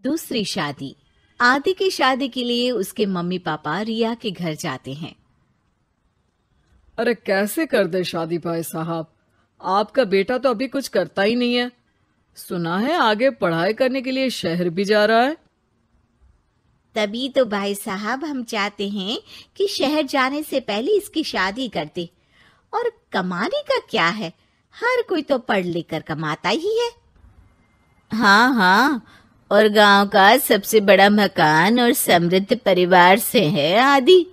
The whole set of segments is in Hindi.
दूसरी शादी। आदि की शादी के लिए उसके मम्मी पापा रिया के घर जाते हैं। अरे कैसे कर दे शादी भाई साहब, आपका बेटा तो अभी कुछ करता ही नहीं है। सुना है आगे पढ़ाई करने के लिए शहर भी जा रहा है। तभी तो भाई साहब हम चाहते हैं कि शहर जाने से पहले इसकी शादी कर दे। और कमाने का क्या है, हर कोई तो पढ़ लिख कर कमाता ही है। हाँ हाँ, और गांव का सबसे बड़ा मकान और समृद्ध परिवार से है आदि।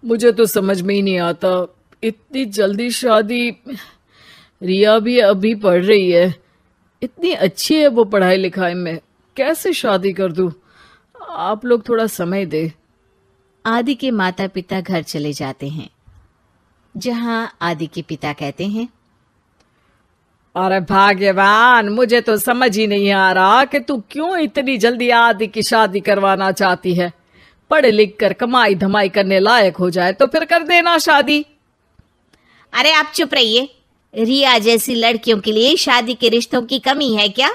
मुझे तो समझ में ही नहीं आता, इतनी जल्दी शादी। रिया भी अभी पढ़ रही है, इतनी अच्छी है वो पढ़ाई लिखाई में, कैसे शादी कर दूं? आप लोग थोड़ा समय दे। आदि के माता पिता घर चले जाते हैं, जहां आदि के पिता कहते हैं, अरे भाग्यवान, मुझे तो समझ ही नहीं आ रहा कि तू क्यों इतनी जल्दी आदि की शादी करवाना चाहती है। पढ़ लिख कर कमाई धमाई करने लायक हो जाए तो फिर कर देना शादी। अरे आप चुप रहिए। रिया जैसी लड़कियों के लिए शादी के रिश्तों की कमी है क्या?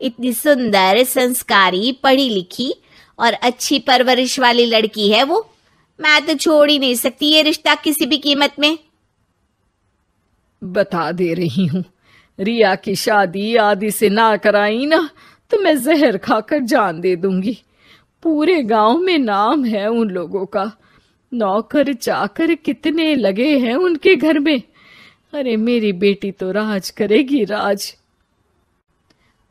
इतनी सुंदर, संस्कारी, पढ़ी लिखी और अच्छी परवरिश वाली लड़की है वो। मैं तो छोड़ ही नहीं सकती ये रिश्ता किसी भी कीमत में। बता दे रही हूँ, रिया की शादी आदि से ना कराई ना तो मैं जहर खाकर जान दे दूंगी। पूरे गांव में नाम है उन लोगों का, नौकर चाकर कितने लगे हैं उनके घर में। अरे मेरी बेटी तो राज करेगी, राज।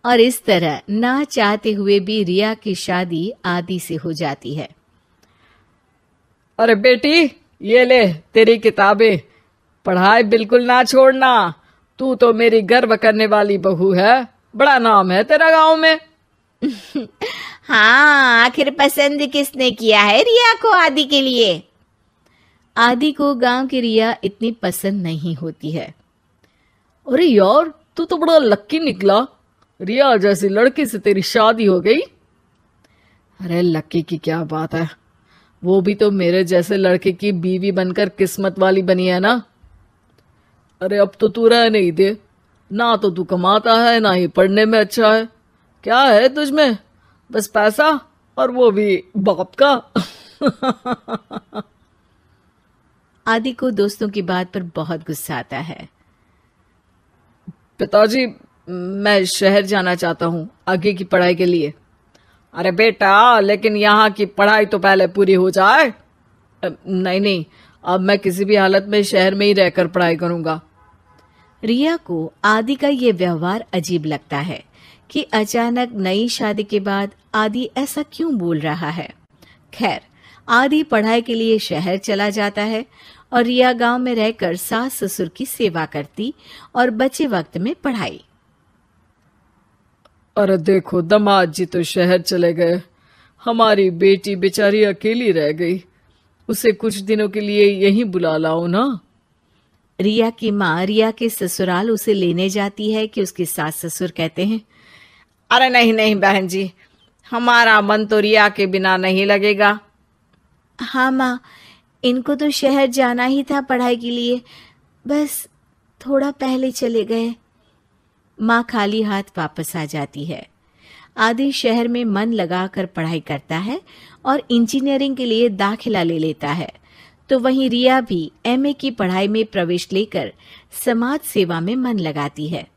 और इस तरह ना चाहते हुए भी रिया की शादी आदि से हो जाती है। अरे बेटी, ये ले तेरी किताबें, पढ़ाई बिल्कुल ना छोड़ना। तू तो मेरी गर्व करने वाली बहू है, बड़ा नाम है तेरा गांव में। हाँ, आखिर पसंद किसने किया है रिया को आदि के लिए? आदि को गांव की रिया इतनी पसंद नहीं होती है। अरे यार, तू तो बड़ा लक्की निकला, रिया जैसी लड़की से तेरी शादी हो गई। अरे लक्की की क्या बात है, वो भी तो मेरे जैसे लड़के की बीवी बनकर किस्मत वाली बनी है ना। अरे अब तो तू रह नहीं दे, ना तो तू कमाता है ना ही पढ़ने में अच्छा है। क्या है तुझ में? बस पैसा, और वो भी बाप का। आदि को दोस्तों की बात पर बहुत गुस्सा आता है। पिताजी, मैं शहर जाना चाहता हूँ आगे की पढ़ाई के लिए। अरे बेटा, लेकिन यहाँ की पढ़ाई तो पहले पूरी हो जाए। नहीं नहीं, अब मैं किसी भी हालत में शहर में ही रहकर पढ़ाई करूंगा। रिया को आदि का ये व्यवहार अजीब लगता है कि अचानक नई शादी के बाद आदि ऐसा क्यों बोल रहा है। खैर, आदि पढ़ाई के लिए शहर चला जाता है और रिया गांव में रहकर सास ससुर की सेवा करती और बचे वक्त में पढ़ाई। अरे देखो, दामाद जी तो शहर चले गए, हमारी बेटी बेचारी अकेली रह गई। उसे कुछ दिनों के लिए यहीं बुला लाओ ना। रिया की माँ रिया के ससुराल उसे लेने जाती है कि उसके सास ससुर कहते हैं, अरे नहीं नहीं बहन जी, हमारा मन तो रिया के बिना नहीं लगेगा। हाँ माँ, इनको तो शहर जाना ही था पढ़ाई के लिए, बस थोड़ा पहले चले गए। माँ खाली हाथ वापस आ जाती है। आदि शहर में मन लगाकर पढ़ाई करता है और इंजीनियरिंग के लिए दाखिला ले लेता है, तो वहीं रिया भी एमए की पढ़ाई में प्रवेश लेकर समाज सेवा में मन लगाती है।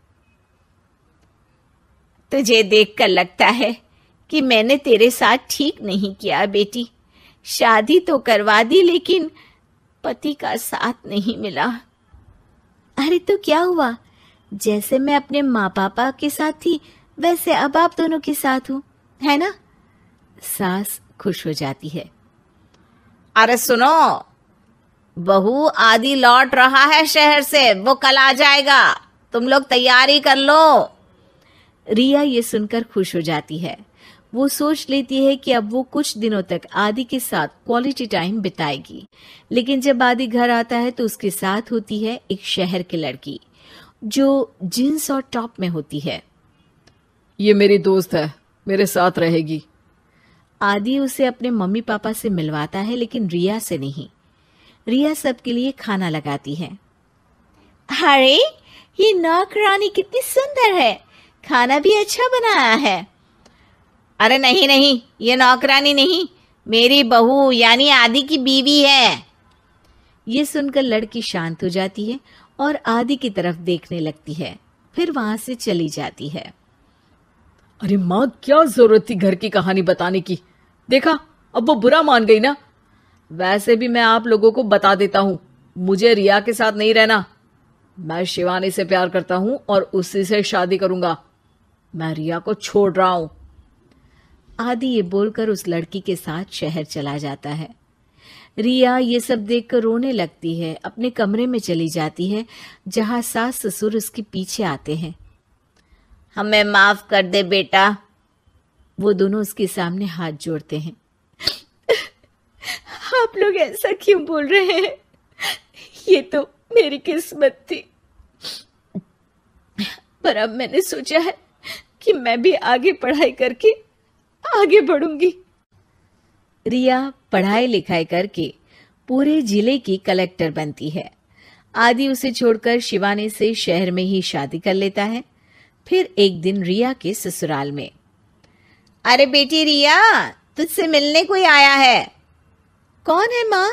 तुझे देखकर लगता है कि मैंने तेरे साथ ठीक नहीं किया बेटी। शादी तो करवा दी लेकिन पति का साथ नहीं मिला। अरे तो क्या हुआ, जैसे मैं अपने माँ पापा के साथ थी वैसे अब आप दोनों के साथ हूँ, है ना? सास खुश हो जाती है। अरे सुनो, बहू आदि लौट रहा है शहर से, वो कल आ जाएगा, तुम लोग तैयारी कर लो। रिया ये सुनकर खुश हो जाती है। वो सोच लेती है कि अब वो कुछ दिनों तक आदि के साथ क्वालिटी टाइम बिताएगी, लेकिन जब आदि घर आता है तो उसके साथ होती है एक शहर की लड़की जो जींस और टॉप में होती है। ये मेरी दोस्त है, मेरे साथ रहेगी। आदि उसे अपने मम्मी पापा से मिलवाता है लेकिन रिया से नहीं। रिया सबके लिए खाना लगाती है। अरे ये नौकरानी कितनी सुंदर है, खाना भी अच्छा बनाया है। अरे नहीं नहीं, ये नौकरानी नहीं, मेरी बहू यानी आदि की बीवी है। ये सुनकर लड़की शांत हो जाती है और आदि की तरफ देखने लगती है, फिर वहां से चली जाती है। अरे माँ, क्या जरूरत थी घर की कहानी बताने की? देखा, अब वो बुरा मान गई ना। वैसे भी मैं आप लोगों को बता देता हूं, मुझे रिया के साथ नहीं रहना। मैं शिवानी से प्यार करता हूं और उसी से शादी करूंगा। मैं रिया को छोड़ रहा हूं। आदि ये बोलकर उस लड़की के साथ शहर चला जाता है। रिया ये सब देखकर रोने लगती है, अपने कमरे में चली जाती है जहां सास ससुर उसके पीछे आते हैं। हमें माफ कर दे बेटा। वो दोनों उसके सामने हाथ जोड़ते हैं। आप लोग ऐसा क्यों बोल रहे हैं? ये तो मेरी किस्मत थी, पर अब मैंने सोचा है कि मैं भी आगे पढ़ाई करके आगे बढ़ूंगी। रिया पढ़ाई लिखाई करके पूरे जिले की कलेक्टर बनती है। आदि उसे छोड़कर शिवानी से शहर में ही शादी कर लेता है। फिर एक दिन रिया के ससुराल में, अरे बेटी रिया, तुझसे मिलने कोई आया है। कौन है माँ?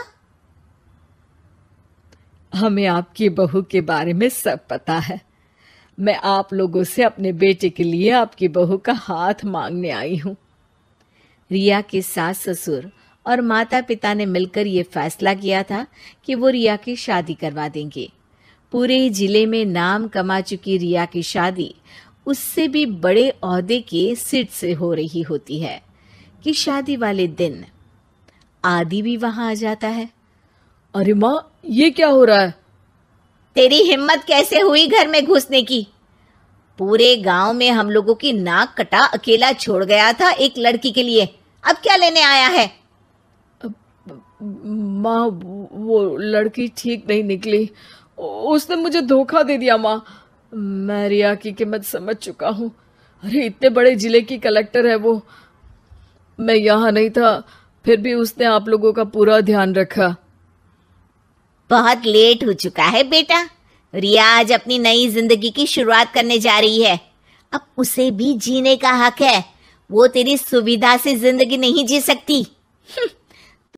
हमें आपकी बहू के बारे में सब पता है। मैं आप लोगों से अपने बेटे के लिए आपकी बहू का हाथ मांगने आई हूं। रिया के सास ससुर और माता पिता ने मिलकर ये फैसला किया था कि वो रिया की शादी करवा देंगे। पूरे जिले में नाम कमा चुकी रिया की शादी उससे भी बड़े ओहदे के सिट से हो रही होती है कि शादी वाले दिन आदि भी वहां आ जाता है। अरे माँ, ये क्या हो रहा है? तेरी हिम्मत कैसे हुई घर में घुसने की? पूरे गांव में हम लोगों की नाक कटा अकेला छोड़ गया था एक लड़की के लिए, अब क्या लेने आया है? माँ, वो लड़की ठीक नहीं निकली। उसने मुझे धोखा दे दिया माँ। मैं रिया की कीमत समझ चुका हूँ। अरे इतने बड़े जिले की कलेक्टर है वो। मैं यहाँ नहीं था, फिर भी उसने आप लोगों का पूरा ध्यान रखा। बहुत लेट हो चुका है बेटा। रिया आज अपनी नई जिंदगी की शुरुआत करने जा रही है। अब उसे भी जीने का हक है। वो तेरी सुविधा से जिंदगी नहीं जी सकती।